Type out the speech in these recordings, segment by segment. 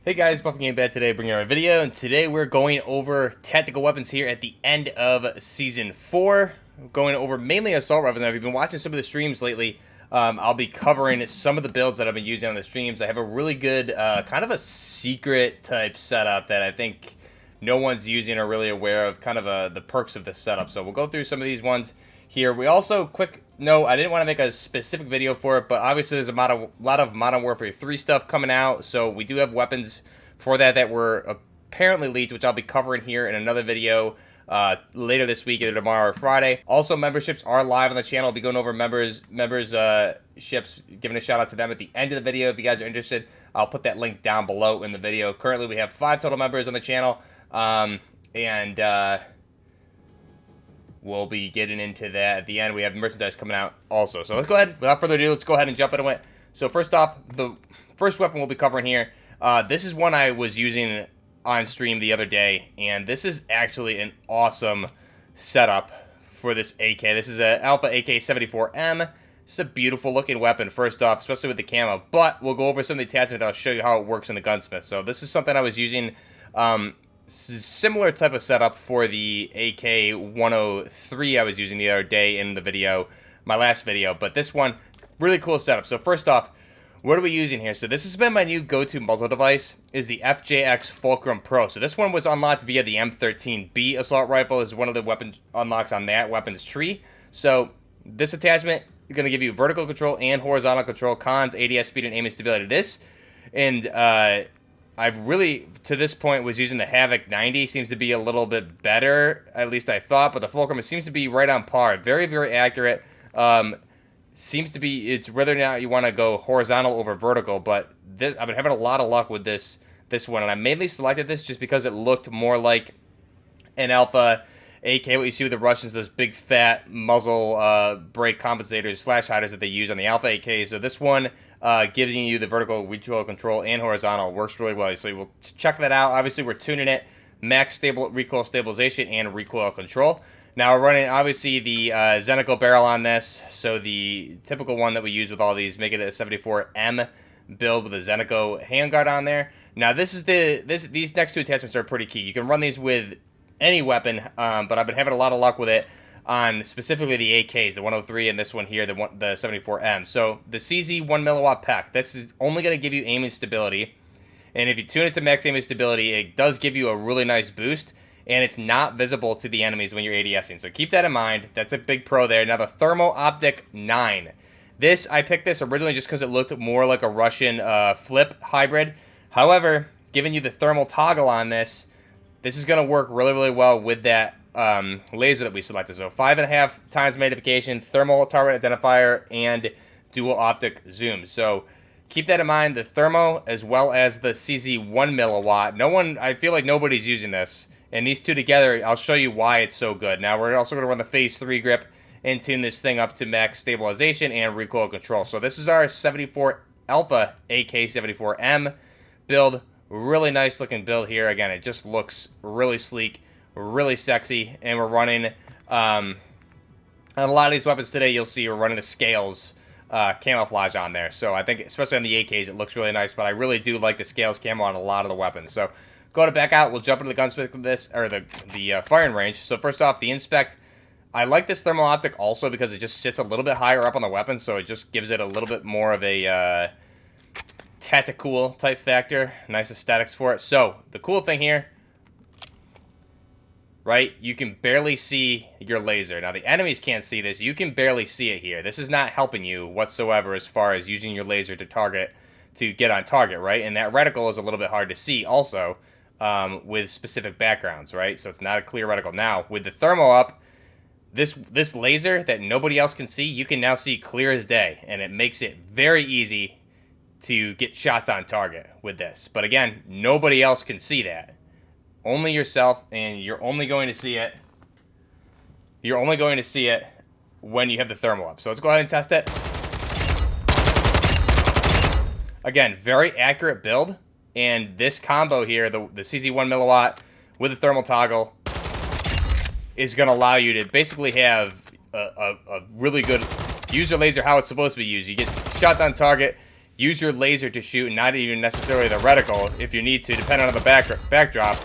Hey guys, Buffing Game Bad today, bringing you a video, and today we're going over tactical weapons here at the end of Season 4. Going over mainly assault rifles. Now, if you've been watching some of the streams lately, I'll be covering some of the builds that I've been using on the streams. I have a really good, kind of a secret type setup that I think no one's using or really aware of, kind of the perks of this setup. So we'll go through some of these ones here. We also, quick note, I didn't want to make a specific video for it, but obviously there's a lot of Modern Warfare 3 stuff coming out, so we do have weapons for that were apparently leaked, which I'll be covering here in another video later this week, either tomorrow or Friday. Also, memberships are live on the channel. I'll be going over memberships, giving a shout out to them at the end of the video. If you guys are interested, I'll put that link down below in the video. Currently, we have 5 total members on the channel, we'll be getting into that at the end. We have merchandise coming out also. So let's go ahead, without further ado, let's go ahead and jump into it. So first off, the first weapon we'll be covering here, this is one I was using on stream the other day, and this is actually an awesome setup for this AK. This is an Alpha AK-74M. It's a beautiful looking weapon, first off, especially with the camo, but we'll go over some of the attachments. I'll show you how it works in the gunsmith. So this is something I was using, similar type of setup for the AK-103 I was using the other day in the video, my last video, but this one, really cool setup. So first off, what are we using here? So this has been my new go-to muzzle device, is the FJX Fulcrum Pro. So this one was unlocked via the M13B assault rifle. Is one of the weapon unlocks on that weapons tree. So this attachment is going to give you vertical control and horizontal control, cons, ADS speed, and aiming stability. This, and I've really, to this point, was using the Havoc 90. Seems to be a little bit better, at least I thought, but the Fulcrum seems to be right on par. Very, very accurate. Seems to be, it's whether or not you want to go horizontal over vertical, but this, I've been having a lot of luck with this one, and I mainly selected this just because it looked more like an Alpha AK, what you see with the Russians, those big fat muzzle brake compensators, flash hiders that they use on the Alpha AK. So this one, giving you the vertical recoil control and horizontal, works really well. So we'll check that out. Obviously, we're tuning it max recoil stabilization and recoil control. Now we're running, obviously, the Zenico barrel on this, so the typical one that we use with all these, make it a 74M build with a Zenico handguard on there. Now this is these next two attachments are pretty key. You can run these with any weapon, but I've been having a lot of luck with it on specifically the AKs, the 103 and this one here, the 74M. So the CZ 1mW PEC, this is only going to give you aiming stability, and if you tune it to max aiming stability, it does give you a really nice boost. And it's not visible to the enemies when you're ADSing. So keep that in mind. That's a big pro there. Now the Thermo Optic 9. This, I picked this originally just because it looked more like a Russian flip hybrid. However, giving you the thermal toggle on this, this is going to work really, really well with that laser that we selected. So 5.5 times magnification, thermal target identifier, and dual optic zoom. So keep that in mind. The Thermo as well as the CZ 1mW. I feel like nobody's using this. And these two together, I'll show you why it's so good. Now, we're also going to run the Phase 3 grip and tune this thing up to max stabilization and recoil control. So this is our 74 Alpha AK-74M build. Really nice looking build here. Again, it just looks really sleek, really sexy. And we're running, on a lot of these weapons today, you'll see we're running the scales camouflage on there. So I think, especially on the AKs, it looks really nice. But I really do like the scales camo on a lot of the weapons. So go to back out. We'll jump into the gunsmith with this, or the firing range. So first off, the inspect. I like this thermal optic also because it just sits a little bit higher up on the weapon, so it just gives it a little bit more of a tactical type factor. Nice aesthetics for it. So the cool thing here, right? You can barely see your laser. Now the enemies can't see this. You can barely see it here. This is not helping you whatsoever as far as using your laser to get on target, right? And that reticle is a little bit hard to see also. With specific backgrounds, right? So it's not a clear reticle. Now, with the thermo up, this laser that nobody else can see, you can now see clear as day, and it makes it very easy to get shots on target with this. But again, nobody else can see that. Only yourself, and you're only going to see it. You're only going to see it when you have the thermal up. So let's go ahead and test it. Again, very accurate build. And this combo here, the CZ 1mW with the thermal toggle, is going to allow you to basically have a really good use your laser how it's supposed to be used. You get shots on target, use your laser to shoot, and not even necessarily the reticle if you need to, depending on the backdrop.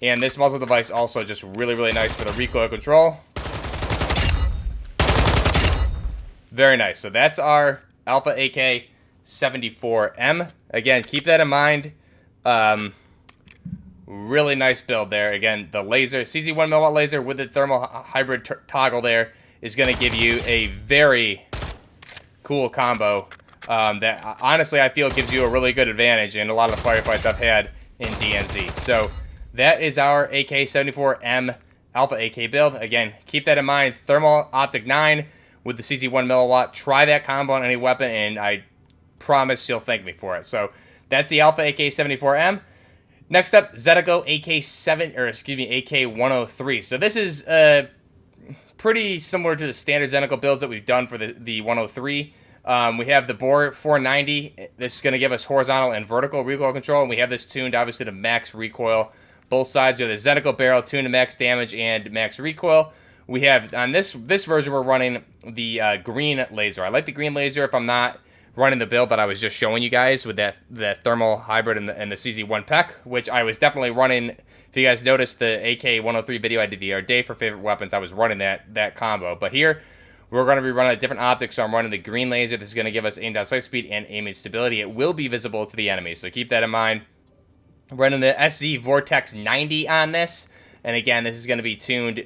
And this muzzle device also just really, really nice for the recoil control. Very nice. So that's our Alpha AK-74M. Again, keep that in mind. Really nice build there. Again, the laser, CZ1 milliwatt laser with the thermal hybrid toggle there is going to give you a very cool combo that honestly I feel gives you a really good advantage in a lot of the firefights I've had in DMZ. So that is our AK-74M Alpha AK build. Again, keep that in mind. Thermal Optic 9 with the CZ1 milliwatt. Try that combo on any weapon, and I promise you'll thank me for it. So that's the Alpha AK-74M. Next up, Vertigo AK-103. So this is pretty similar to the standard Zeniko builds that we've done for the 103. We have the bore 490. This is going to give us horizontal and vertical recoil control, and we have this tuned obviously to max recoil. Both sides. We have the Zeniko barrel tuned to max damage and max recoil. We have, on this version, we're running the green laser. I like the green laser if I'm not running the build that I was just showing you guys with that thermal hybrid and the CZ1 PEC, which I was definitely running. If you guys noticed the AK-103 video I did the other day for favorite weapons, I was running that combo. But here, we're going to be running a different optic, so I'm running the green laser. This is going to give us aim down sight speed and aiming stability. It will be visible to the enemy, so keep that in mind. I'm running the SZ Vortex 90 on this, and again, this is going to be tuned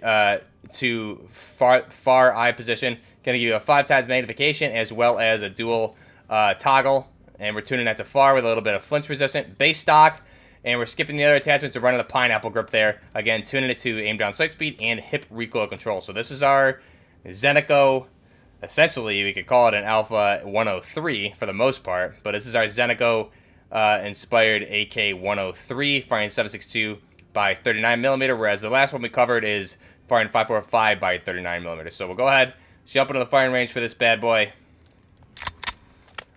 to far eye position. Going to give you a 5 times magnification as well as a dual toggle, and we're tuning that to far with a little bit of flinch resistant base stock, and we're skipping the other attachments and running the pineapple grip there. Again, tuning it to aim down sight speed and hip recoil control. So this is our Zeniko. Essentially, we could call it an Alpha 103 for the most part, but this is our Zeniko inspired AK-103, firing 7.62 by 39mm, whereas the last one we covered is firing 5.45 by 39mm. So we'll go ahead, jump into the firing range for this bad boy.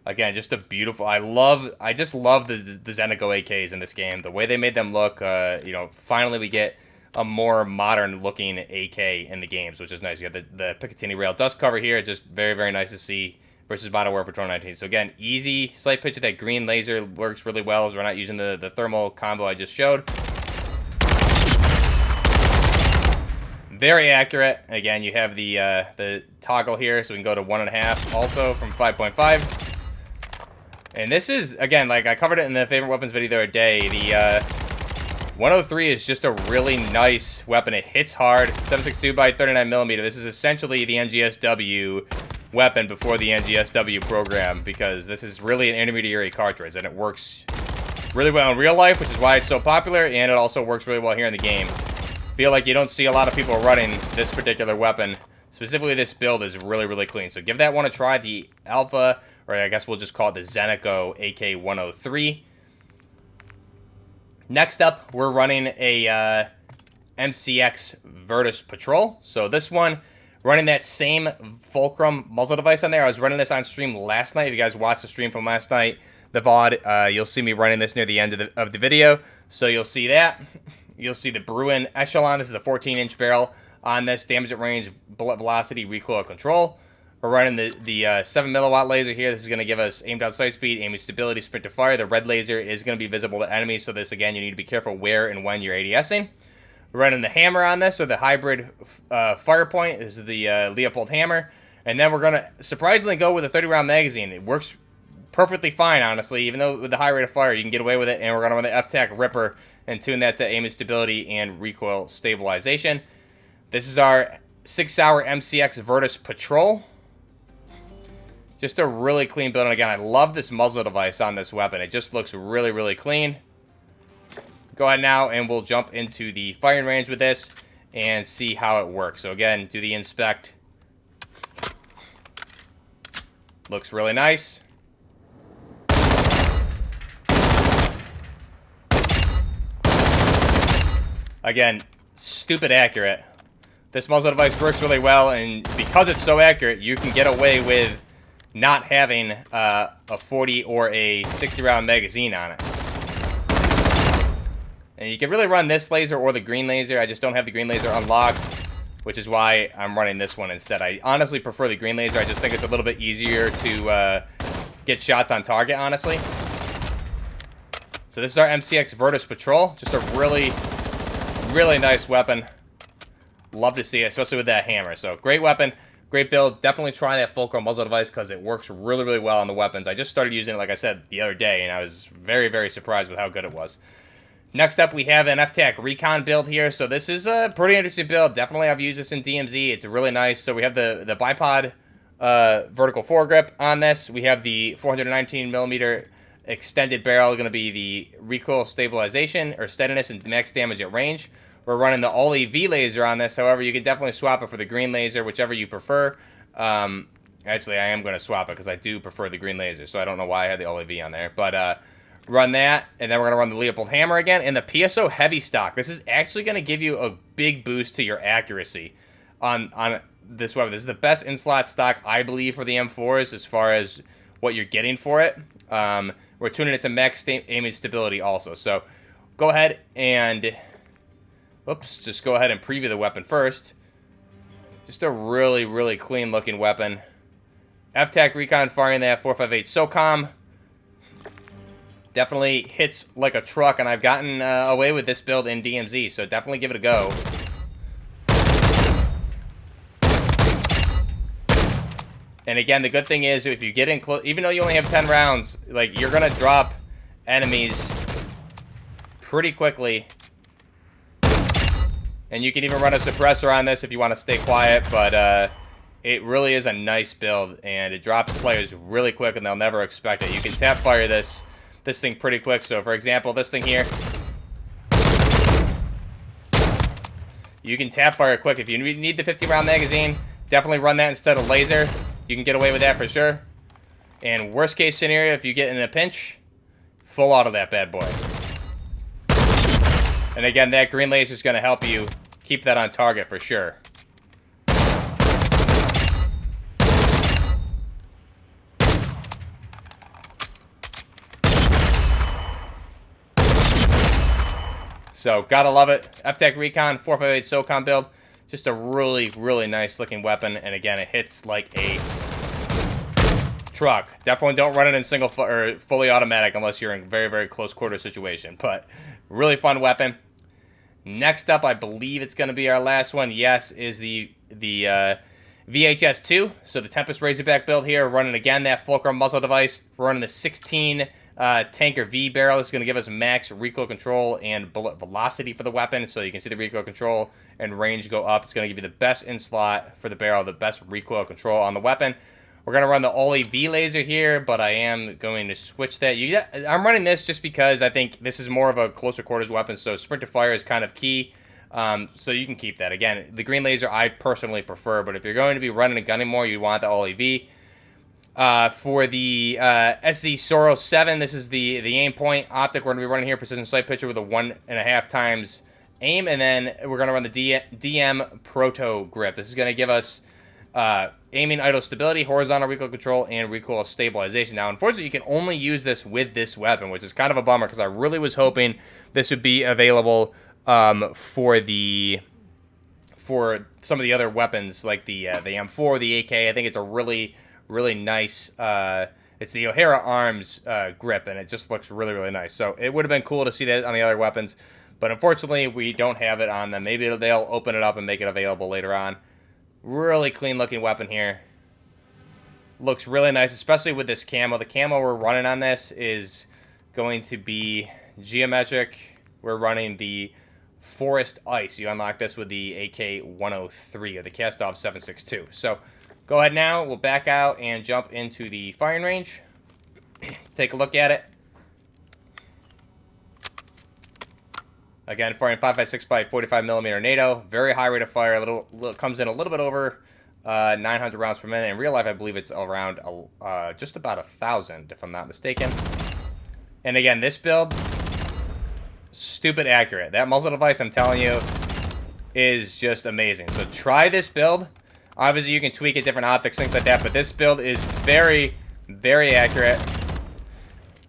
Again, just a beautiful. I just love the Zeniko AKs in this game. The way they made them look. Finally we get a more modern looking AK in the games, which is nice. You got the Picatinny rail dust cover here. It's just very, very nice to see versus Modern Warfare 2019. So again, easy sight pitch of that green laser works really well as we're not using the thermal combo I just showed. Very accurate. Again, you have the toggle here, so we can go to 1.5 also from 5.5. And this is, again, like I covered it in the favorite weapons video the other day, the 103 is just a really nice weapon. It hits hard, 7.62 by 39mm. This is essentially the NGSW weapon before the NGSW program, because this is really an intermediary cartridge, and it works really well in real life, which is why it's so popular, and it also works really well here in the game. Feel like you don't see a lot of people running this particular weapon. Specifically, this build is really, really clean. So give that one a try, the Alpha, or I guess we'll just call it the Zeniko AK-103. Next up, we're running a MCX Vertigo Patrol. So this one, running that same Fulcrum muzzle device on there. I was running this on stream last night. If you guys watched the stream from last night, the VOD, you'll see me running this near the end of the video. So you'll see that. You'll see the Bruin Echelon. This is a 14-inch barrel on this. Damage at range, bullet velocity, recoil control. We're running the 7mm laser here. This is going to give us aim down sight speed, aiming stability, sprint to fire. The red laser is going to be visible to enemies, so this, again, you need to be careful where and when you're ADSing. We're running the hammer on this, or the hybrid fire point. This is the Leopold hammer. And then we're going to surprisingly go with a 30-round magazine. It works perfectly fine, honestly, even though with the high rate of fire, you can get away with it. And we're going to run the NFTech Ripper and tune that to aim and stability and recoil stabilization. This is our 6-hour MCX Vertigo Patrol. Just a really clean build. And again, I love this muzzle device on this weapon. It just looks really, really clean. Go ahead now, and we'll jump into the firing range with this and see how it works. So again, do the inspect. Looks really nice. Again, stupid accurate. This muzzle device works really well, and because it's so accurate, you can get away with not having a 40 or a 60-round magazine on it. And you can really run this laser or the green laser. I just don't have the green laser unlocked, which is why I'm running this one instead. I honestly prefer the green laser. I just think it's a little bit easier to get shots on target, honestly. So this is our MCX Vertigo Patrol. Just a really, really nice weapon. Love to see it, especially with that hammer. So great weapon, great build. Definitely try that full chrome muzzle device because it works really, really well on the weapons. I just started using it, like I said, the other day, and I was very, very surprised with how good it was. Next up, we have an NFTech Recon build here. So this is a pretty interesting build. Definitely, I've used this in DMZ. It's really nice. So we have the bipod vertical foregrip on this. We have the 419mm extended barrel, going to be the recoil stabilization or steadiness and max damage at range. We're running the all-EV laser on this. However, you can definitely swap it for the green laser, whichever you prefer. Actually, I am going to swap it because I do prefer the green laser, so I don't know why I had the all-EV on there. But run that, and then we're going to run the Leopold hammer again. And the PSO heavy stock. This is actually going to give you a big boost to your accuracy on this weapon. This is the best in-slot stock, I believe, for the M4s as far as what you're getting for it. We're tuning it to max aiming stability also. So go ahead and... Oops, just go ahead and preview the weapon first. Just a really, really clean looking weapon. NFTech Recon firing that 458 SOCOM. Definitely hits like a truck, and I've gotten away with this build in DMZ, so definitely give it a go. And again, the good thing is, if you get in close, even though you only have 10 rounds, like, you're gonna drop enemies pretty quickly. And you can even run a suppressor on this if you want to stay quiet, but it really is a nice build, and it drops players really quick, and they'll never expect it. You can tap fire this thing pretty quick. So, for example, this thing here, you can tap fire quick. If you need the 50-round magazine, definitely run that instead of laser. You can get away with that for sure. And worst case scenario, if you get in a pinch, full auto that bad boy. And again, that green laser is going to help you keep that on target for sure. So, gotta love it. NFTech Recon 458 SOCOM build. Just a really, really nice looking weapon. And again, it hits like a truck. Definitely don't run it in single or fully automatic unless you're in a very, very close quarter situation. But really fun weapon. Next up, I believe it's going to be our last one. Yes, is the VHS-2. So the Tempest Razorback build here. Running again that fulcrum muzzle device. We're running the 16 Tanker V barrel. This is going to give us max recoil control and bullet velocity for the weapon. So you can see the recoil control and range go up. It's going to give you the best in slot for the barrel, the best recoil control on the weapon. We're going to run the all-EV laser here, but I am going to switch that. I'm running this just because I think this is more of a closer quarters weapon, so sprint to fire is kind of key. So you can keep that. Again, the green laser I personally prefer, but if you're going to be running and gunning more, you want the all-EV. For the SZ Soros 7, this is the aim point optic. We're going to be running here precision sight picture with a 1.5 times aim, and then we're going to run the DM Proto grip. This is going to give us aiming idle stability, horizontal recoil control, and recoil stabilization. Now, unfortunately, you can only use this with this weapon, which is kind of a bummer because I really was hoping this would be available for some of the other weapons like the M4, the AK. I think it's a really, really nice. It's the O'Hara Arms grip, and it just looks really, really nice. So it would have been cool to see that on the other weapons, but unfortunately, we don't have it on them. Maybe they'll open it up and make it available later on. Really clean looking weapon here. Looks really nice, especially with this camo. The camo we're running on this is going to be geometric. We're running the Forest Ice. You unlock this with the AK-103 or the Cast-Off 7.62. So go ahead now. We'll back out and jump into the firing range. Take a look at it. Again, firing 5.56 by 45mm NATO. Very high rate of fire. Comes in a little bit over 900 rounds per minute. In real life, I believe it's around just about 1,000, if I'm not mistaken. And again, this build, stupid accurate. That muzzle device, I'm telling you, is just amazing. So try this build. Obviously, you can tweak it, different optics, things like that. But this build is very, very accurate.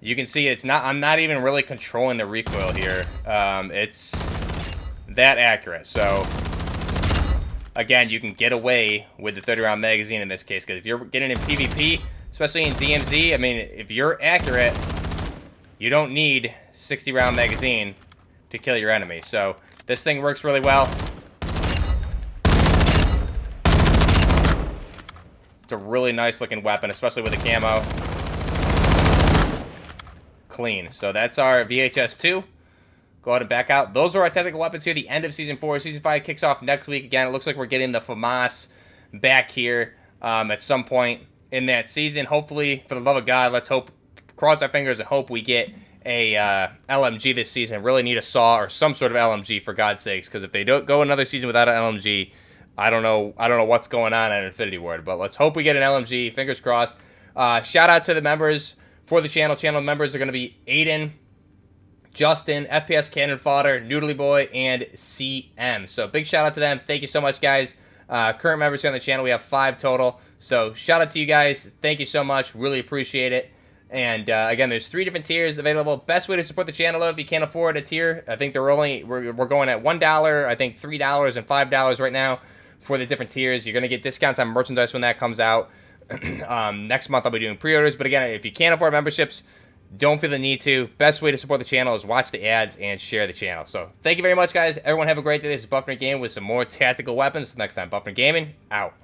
You can see it's not. I'm not even really controlling the recoil here. It's that accurate. So again, you can get away with the 30-round magazine in this case, because if you're getting in PvP, especially in DMZ. I mean, if you're accurate, you don't need 60-round magazine to kill your enemy. So this thing works really well. It's a really nice looking weapon, especially with the camo. Clean. So that's our VHS 2. Go ahead and back out. Those are our technical weapons here. The end of Season 4. Season 5 kicks off next week. Again, it looks like we're getting the FAMAS back here at some point in that season. Hopefully, for the love of God, let's hope, cross our fingers and hope we get a LMG this season. Really need a SAW or some sort of LMG, for God's sakes, because if they don't go another season without an LMG, I don't know what's going on at Infinity Ward. But let's hope we get an LMG. Fingers crossed. Shout out to the members for the channel. Channel members are going to be Aiden, Justin, FPS Cannon Fodder, Noodly Boy, and CM. So big shout out to them. Thank you so much, guys. Current members here on the channel, we have 5 total. So shout out to you guys. Thank you so much. Really appreciate it. And again, there's 3 different tiers available. Best way to support the channel, though, if you can't afford a tier, I think we're going at $1, I think $3 and $5 right now for the different tiers. You're gonna get discounts on merchandise when that comes out. Next month I'll be doing pre-orders. But again, if you can't afford memberships, don't feel the need to. Best way to support the channel is watch the ads and share the channel. So thank you very much, guys. Everyone have a great day. This is Buffner Gaming with some more tactical weapons. Next time, Buffner Gaming, out.